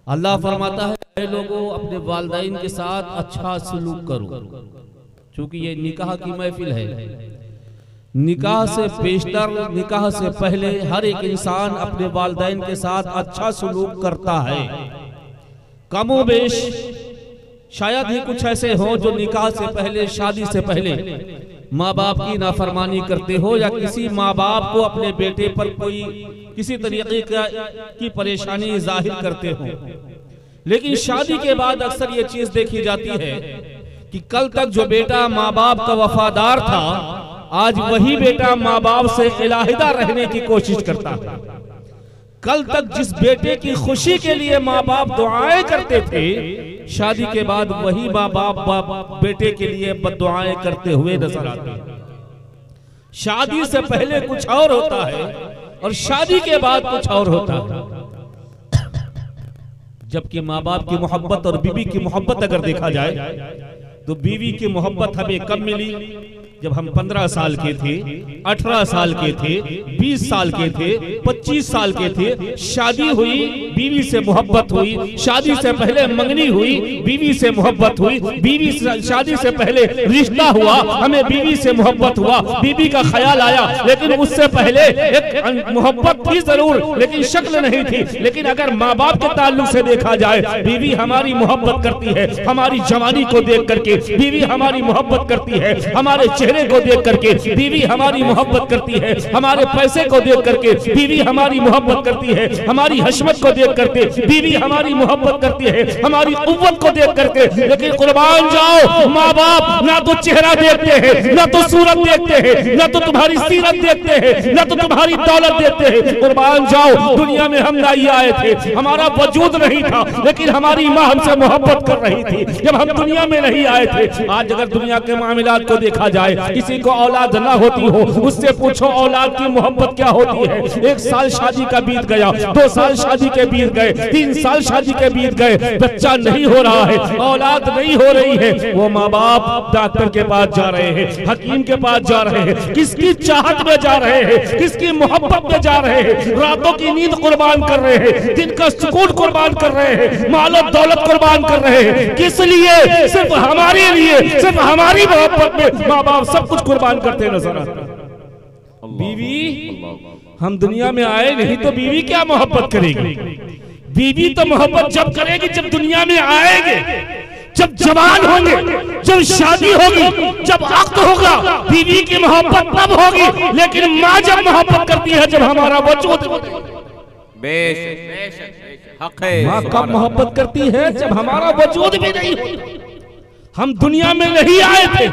अल्लाह फरमाता है ऐ लोगों अपने वालिदैन के साथ अच्छा सलूक करो, चूंकि ये निकाह की महफिल है। निकाह से पेशतर, निकाह से पहले हर एक इंसान अपने वालिदैन के साथ अच्छा सलूक करता है। कमोबेश शायद ही कुछ ऐसे हो जो निकाह से पहले, शादी से पहले माँ बाप की नाफरमानी करते हो या किसी माँ बाप को अपने बेटे पर कोई किसी तरीके की परेशानी जाहिर करते हो। लेकिन शादी के बाद अक्सर ये चीज देखी जाती है कि कल तक जो बेटा माँ बाप का वफादार था, आज वही बेटा माँ बाप से इलाहिदा रहने की कोशिश करता है। कल तक जिस बेटे की खुशी के लिए माँ बाप दुआएं करते थे, शादी के बाद वही माँ बाप बेटे के लिए बद्दुआएं करते हुए नजर आते हैं। शादी से पहले कुछ और होता है और शादी के बाद कुछ और होता है। जबकि माँ बाप की मोहब्बत और बीवी की मोहब्बत अगर देखा जाए तो बीवी की मोहब्बत हमें कब मिली? जब हम 15 साल के थे, 18 साल के थे, 20 साल के थे, 25 साल के थे, शादी हुई, बीवी से मोहब्बत हुई। शादी से पहले मंगनी हुई, बीवी से मोहब्बत हुई। बीवी शादी से पहले रिश्ता हुआ, हमें बीवी से मोहब्बत हुआ, बीवी का ख्याल आया। लेकिन उससे पहले एक मोहब्बत थी जरूर, लेकिन शक्ल नहीं थी। लेकिन अगर माँ बाप के ताल्लुक से देखा जाए, बीवी हमारी मोहब्बत करती है हमारी जवानी को देख करके, बीवी हमारी मोहब्बत करती है हमारे चेहरे को देख करके, बीवी हमारी मोहब्बत करती है हमारे पैसे को देख करके, बीवी हमारी मोहब्बत करती है हमारी हशमत को देख करके, बीवी हमारी मोहब्बत करती है हमारी कुव्वत को देख करके। लेकिन कुर्बान जाओ, माँ बाप ना तो चेहरा देखते हैं, ना तो सूरत देखते हैं, ना तो तुम्हारी सीरत देखते हैं, ना तो तुम्हारी दौलत देखते हैं। कुर्बान जाओ, दुनिया में हम नहीं आए थे, हमारा वजूद नहीं था, लेकिन हमारी माँ हमसे मोहब्बत कर रही थी जब हम दुनिया में नहीं आए थे। आज अगर दुनिया के मामलात को देखा जाए, किसी को औलाद ना होती हो, उससे पूछो औलाद की मोहब्बत क्या होती है। 1 साल शादी का बीत गया, 2 साल शादी के बीत गए, 3 साल शादी के बीत गए, बच्चा नहीं हो रहा है, औलाद नहीं हो रही है। वो माँ बाप डॉक्टर के पास जा रहे हैं, हकीम के पास जा रहे हैं, किसकी चाहत में जा रहे हैं, किसकी मोहब्बत में जा रहे हैं, रातों की नींद कुर्बान कर रहे हैं, दिन का सुकून कुर्बान कर रहे हैं, मालो दौलत कुर्बान कर रहे हैं। किस लिए? सिर्फ हमारे लिए, सिर्फ हमारी मोहब्बत में माँ बाप सब कुछ कुर्बान करते नजर आते हैं। बीवी, हम दुनिया में आए नहीं तो बीवी क्या मोहब्बत करेगी? बीवी तो मोहब्बत जब करेगी जब दुनिया में आएंगे, जब जवान होंगे, जब शादी होगी, जब वक्त होगा, बीवी की मोहब्बत तब होगी। लेकिन माँ जब मोहब्बत करती है जब हमारा वजूद, माँ कब मोहब्बत करती है? जब हमारा वजूद भी नहीं हो, हम दुनिया में नहीं आए थे।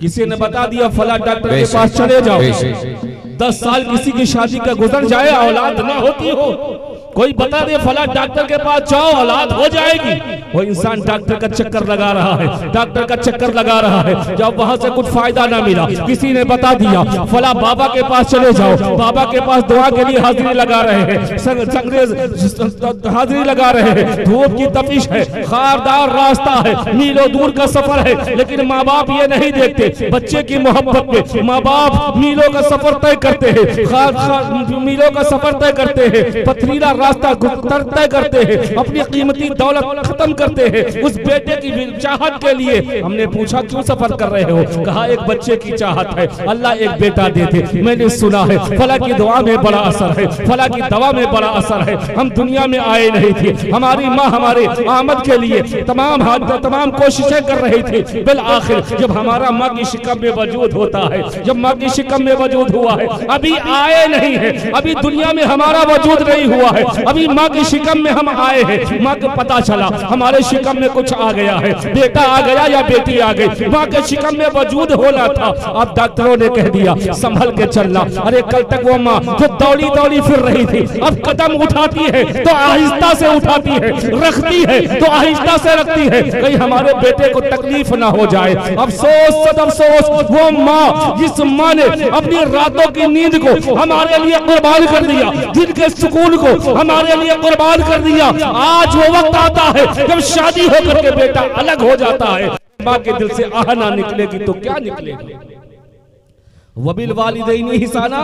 किसी ने बता दिया फला डॉक्टर के पास चले जाओ, 10 साल किसी की शादी का गुजर जाए, औलाद ना होती हो, कोई बता दे फला डॉक्टर के पास जाओ औलाद हो जाएगी, वो इंसान डॉक्टर का चक्कर लगा रहा है, डॉक्टर का चक्कर लगा रहा है। जब वहां से कुछ फायदा ना मिला, किसी ने बता दिया फला बाबा के पास चले जाओ, बाबा के पास दुआ के लिए हाजिरी लगा रहे हैं, हाजिरी लगा रहे हैं, धूप की तपिश है, खारदार रास्ता है, मीलों दूर का सफर है। लेकिन माँ बाप ये नहीं देखते, बच्चे की मोहब्बत में माँ बाप मीलों का सफर तय करते हैं, मीलों का सफर तय करते हैं, पथरीला रास्ता तय करते हैं, अपनी कीमती दौलत खत्म करते हैं उस बेटे की चाहत के लिए। हमने पूछा क्यों सफर कर रहे हो? कहा एक बच्चे की चाहत है, अल्लाह एक बेटा दे दे। मैंने सुना है फला की दुआ में बड़ा असर है, फला की दवा में बड़ा असर है। हम दुनिया में आए नहीं थे, हमारी माँ हमारे आमद के लिए तमाम कोशिशें कर रही थी। बिल आखिर जब हमारा माँ की शिकम में वजूद होता है, जब माँ की शिकम में वजूद हुआ है, अभी आए नहीं है, अभी दुनिया में हमारा वजूद नहीं हुआ है, अभी माँ की शिकम में हम आए हैं। माँ को पता चला हमारे शिकम में कुछ आ गया है, बेटा आ गया या बेटी आ गई, माँ के शिकम में वजूद होना था। अब डॉक्टरों ने कह दिया संभल के चलना। अरे कल तक वो माँ जो दौड़ी दौड़ी फिर रही थी, अब कदम उठाती है तो आहिस्ता से उठाती है, रखती है तो आहिस्ता से रखती है, कहीं हमारे बेटे को तकलीफ ना हो जाए। अफसोस सद अफसोस, वो माँ जिस माँ ने अपनी रातों की नींद को हमारे लिए कुर्बान कर दिया, दिन के सुकून को हमारे लिए कुर्बान कर दिया, आज वो वक्त आता है जब शादी होकर के बेटा अलग हो जाता है, माँ के दिल से आह ना निकलेगी तो क्या निकलेगी? वबिल वालिदैन हिसाना,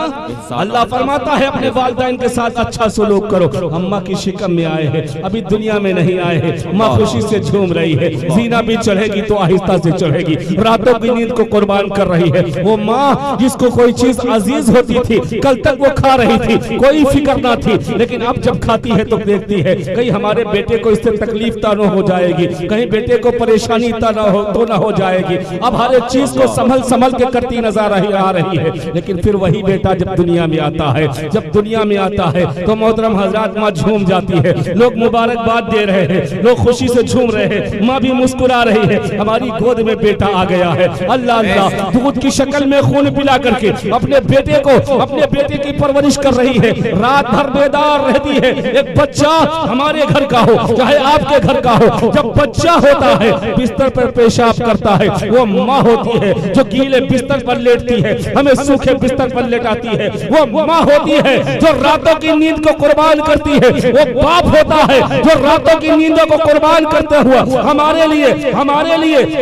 अल्लाह फरमाता है अपने वालिदैन के साथ अच्छा सलूक करो। अम्मा की शिकम में आए हैं, अभी दुनिया में नहीं आए हैं, माँ खुशी से झूम रही है, जीना भी चढ़ेगी तो आहिस्ता से चढ़ेगी, रातों की नींद को कुर्बान कर रही है। वो माँ जिसको कोई चीज अजीज होती थी, कल तक वो खा रही थी, कोई फिक्र ना थी, लेकिन अब जब खाती है तो देखती है कहीं हमारे बेटे को इससे तकलीफ तो न हो जाएगी, कहीं बेटे को परेशानी तो न हो जाएगी। अब हर एक चीज को संभल के करती नजर आ रही है। लेकिन फिर वही बेटा जब दुनिया में आता है, जब दुनिया में आता है तो मोहतरम हजरात माँ झूम जाती है, लोग मुबारकबाद दे रहे हैं, लोग खुशी से झूम रहे हैं, माँ भी मुस्कुरा रही है, हमारी गोद में बेटा आ गया है। अल्लाह अल्लाह, दूध की शक्ल में खून पिला करके अपने बेटे को, अपने बेटे की परवरिश कर रही है, रात भर बेदार रहती है। एक बच्चा हमारे घर का हो चाहे आपके घर का हो, जब बच्चा होता है बिस्तर पर पेशाब करता है, वो माँ होती है जो गीले बिस्तर पर लेटती है, हमें सूखे बिस्तर पर लेटाती है। वो माँ होती है जो रातों की नींद को कुर्बान करती है। वो बाप होता है जो रातों की नींदों को कुर्बान करते हुए हमारे लिए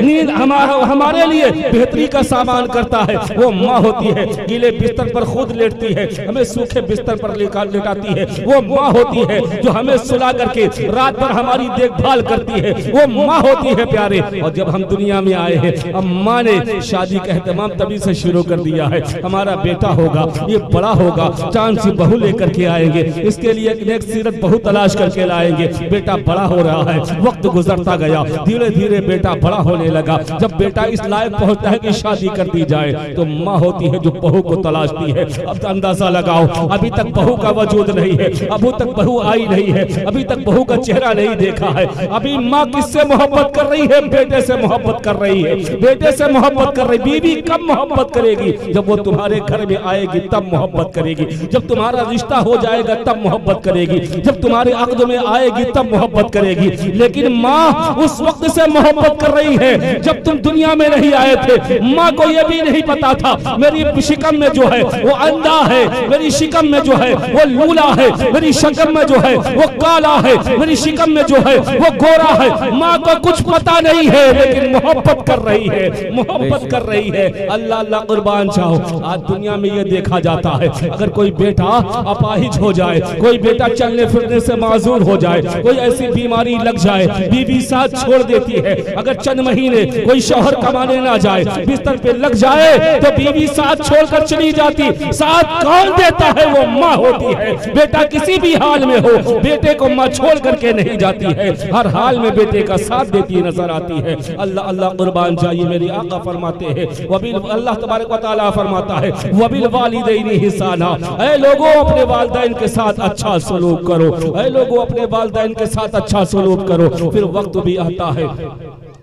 नींद हमारे लिए बेहतरी का सामान करता है। वो माँ होती है गीले बिस्तर पर खुद लेटती है, हमें सूखे बिस्तर पर लेटाती है। वो माँ होती है जो हमें सुला करके रात भर हमारी देखभाल करती है। वो माँ होती है प्यारे। और जब हम दुनिया में आए हैं, अब माँ ने शादी का एहतमाम तभी से शुरू कर दिया है। हमारा बेटा होगा, ये बड़ा होगा, चांद सी बहू लेकर के आएंगे, इसके लिए नेक सीरत बहू तलाश करके लाएंगे। बेटा बड़ा हो रहा है, वक्त गुजरता गया, धीरे धीरे बेटा बड़ा होने लगा। जब बेटा इस लायक पहुंचता है कि शादी कर दी जाए, तो माँ होती है जो बहू को तलाशती है। अब तो अंदाजा लगाओ, अभी तक बहू का वजूद नहीं है, अभी तक बहू आई नहीं है, अभी तक बहू का चेहरा नहीं देखा है। अभी माँ किससे मोहब्बत कर रही है? बेटे से मोहब्बत कर रही है, बेटे से मोहब्बत कर रही। बीवी कब मोहब्बत करेगी? जब वो तुम्हारे घर में आएगी तब मोहब्बत करेगी, जब तुम्हारा रिश्ता हो जाएगा तब मोहब्बत करेगी, जब तुम्हारे अक़द में आएगी तब मोहब्बत करेगी। लेकिन माँ उस वक्त से मोहब्बत कर रही है जब तुम दुनिया में नहीं आए थे। माँ को यह भी नहीं पता था मेरी शिकम में जो है वो अंधा है, मेरी शिकम में जो है वो लूला है, मेरी शिकम में जो है वो काला है, मेरी शिकम में जो है वो गोरा है। माँ को कुछ पता नहीं है, लेकिन मोहब्बत कर रही है, मोहब्बत कर रही है। अल्लाह अल्लाह कुर्बान चाहो। आज दुनिया में ये देखा जाता है, अगर कोई बेटा अपाहिज हो जाए, कोई बेटा चलने फिरने से माजूर हो जाए, कोई ऐसी बीमारी लग जाए, बीवी साथ छोड़ देती है, अगर चंद महीने कोई शौहर कमाने ना जाए, बिस्तर पे लग जाए तो बीवी साथ छोड़कर चली जाती। साथ कौन देता है? वो माँ होती है। बेटा किसी भी हाल में हो, बेटे को माँ छोड़ करके नहीं जाती है, हर हाल में बेटे का साथ देती नजर आती है। अल्लाह अल्लाह कुर्बान चाहिए। मेरी आका फरमाते हैं, वबिल अल्लाह तबारक व तआला फरमाता है, वबिल वालिदैन हिसाना, ऐ लोगों अपने वालिदैन के साथ अच्छा सलूक करो, ऐ लोगों अपने वालिदैन के साथ अच्छा सलूक करो। फिर वक्त भी आता है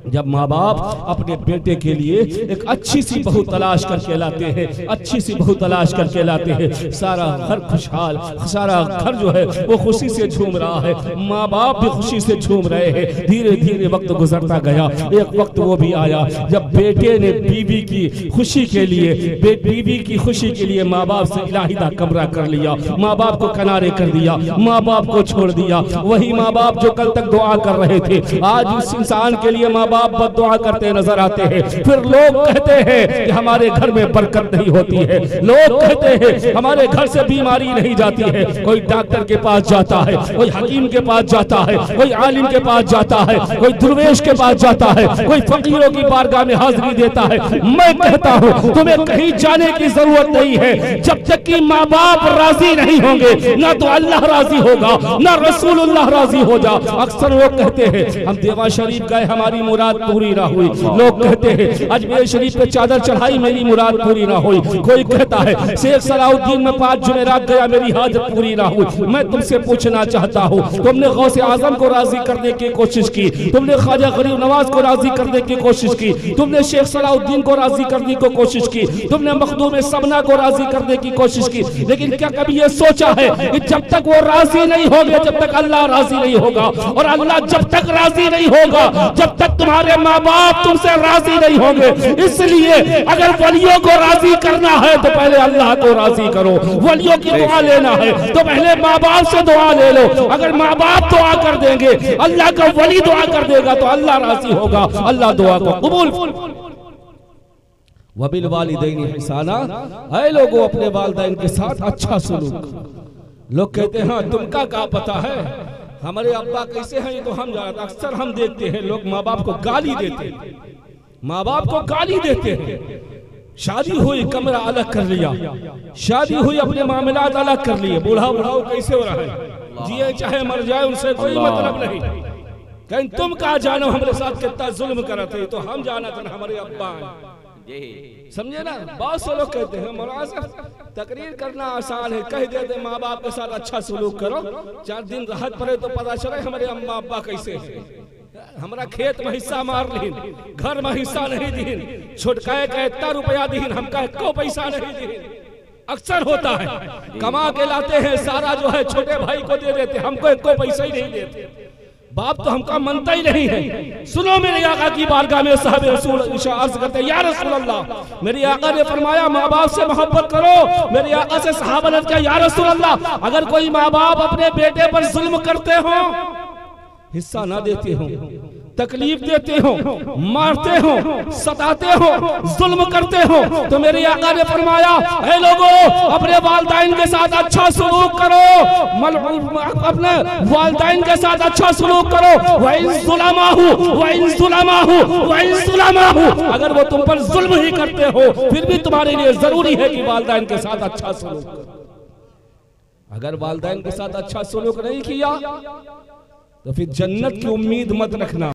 जब माँ बाप अपने बेटे के लिए एक अच्छी सी बहू तलाश करके लाते हैं, अच्छी सी बहू तलाश करके लाते हैं। सारा घर खुशहाल, सारा घर जो है वो खुशी से झूम रहा है, माँ बाप भी खुशी से झूम रहे हैं। धीरे धीरे वक्त गुजरता गया। एक वक्त वो भी आया जब बेटे ने बीवी की खुशी के लिए, बीवी की खुशी के लिए माँ बाप से इलाहिदा कमरा कर लिया, माँ बाप को किनारे कर दिया, माँ बाप को छोड़ दिया। वही माँ बाप जो कल तक दुआ कर रहे थे, आज उस इंसान के लिए माँ बाप बद्दुआ करते नजर आते हैं। फिर लोग कहते हैं कि हमारे घर में बरकत नहीं होती है, लोग कहते हैं हमारे घर से बीमारी नहीं जाती है। कोई डॉक्टर के पास जाता है, कोई हकीम के पास जाता है, कोई आलिम के पास जाता है, कोई दुर्वेश के पास जाता है, कोई फकीरों की बारगाह में हाजिरी देता है। मैं कहता हूँ तुम्हें कहीं जाने की जरूरत नहीं है, जब तक कि माँ बाप राजी नहीं होंगे ना तो अल्लाह राजी होगा, ना रसूलुल्लाह राजी हो जा। अक्सर लोग कहते हैं हम देवा शरीफ गए, हमारी मुराद पूरी ना हुई। लोग कहते हैं अजमेर शरीफ पे चादर चढ़ाई, मेरी मुराद पूरी ना हुई। कोई कहता है शेख सलाउद्दीन में 5 जुमेरात गया, मेरी हाजत पूरी ना हुई। मैं तुमसे पूछना चाहता हूँ, तुमने गौसे आजम को राजी करने की कोशिश की, तुमने ख्वाजा गरीब नवाज को राजी करने की कोशिश की, तुमने शेख सलाउद्दीन को राजी करने की कोशिश की, तुमने मखदूम सबना को राजी करने की कोशिश की, लेकिन क्या कभी ये सोचा है कि जब तक वो राजी नहीं होंगे, जब तक अल्लाह राजी नहीं होगा, और अल्लाह जब तक राजी नहीं होगा, जब तक तुम्हारे माँ बाप तुमसे राजी नहीं होंगे। इसलिए अगर वलियों को राजी करना है तो पहले अल्लाह को राजी करो, वलियों की दुआ लेना है तो पहले माँ बाप से दुआ ले लो। अगर माँ बाप दुआ कर देंगे, अल्लाह का वली दुआ कर देगा तो अल्लाह राजी होगा, अल्लाह दुआ को कबूल। वबिल वालिदैन ihsana, ऐ लोगों अपने वालिदैन के साथ अच्छा सलूक। लोग कहते हैं हाँ तुमका क्या पता है हमारे अब्बा कैसे हैं ये तो हम जानते। अक्सर हम देखते हैं लोग माँ बाप को गाली देते हैं, माँ बाप को गाली देते हैं। शादी हुई कमरा अलग कर लिया, शादी हुई अपने मामलात अलग कर लिए, बूढ़ा बुढ़ाओ कैसे हो रहा है, जिए चाहे मर जाए उनसे कोई मतलब नहीं। कहीं तुम कहा जानो हमारे साथ कितना जुल्म करते, तो हम जाना था हमारे अब्बा समझे ना। बहुत से लोग कहते हैं मौलाना साहब तकरीर करना आसान है, कह देते माँ बाप के साथ अच्छा सलूक करो, 4 दिन राहत पड़े तो पता चले हमारे अम्मा अब्बा कैसे हैं। हमारा खेत में हिस्सा मार लीन, घर में हिस्सा नहीं दीन, छुटकाए का इतना रुपया दीन, हमका एको पैसा नहीं दीन। अक्सर होता है कमा के लाते हैं सारा जो है छोटे भाई को दे देते, हमको एको पैसा ही नहीं देते। बाप तो हमका मनता ही नहीं है। सुनो मेरे आका की बारगाह में साहब रसूल अर्ज करते हैं या रसूल अल्लाह, मेरे आका ने फरमाया माँ बाप से मोहब्बत करो। मेरे आका से सहाबा ने कहा या रसूल अल्लाह, अगर कोई माँ बाप अपने बेटे पर जुल्म करते हो, हिस्सा ना देते हो, तकलीफ देते हो, मारते हो, सताते हो, जुल्म करते हो, तो मेरे आका ने फरमाया ऐ लोगों अपने वालिदैन के साथ अच्छा सलूक करो, अपने वालिदैन के साथ अच्छा सलूक करो। अगर वो तुम पर जुल्म ही करते हो फिर भी तुम्हारे लिए जरूरी है कि वालिदैन के साथ अच्छा सलूक करो। अगर वालिदैन के साथ अच्छा सलूक नहीं किया तो फिर जन्नत की उम्मीद मत रखना।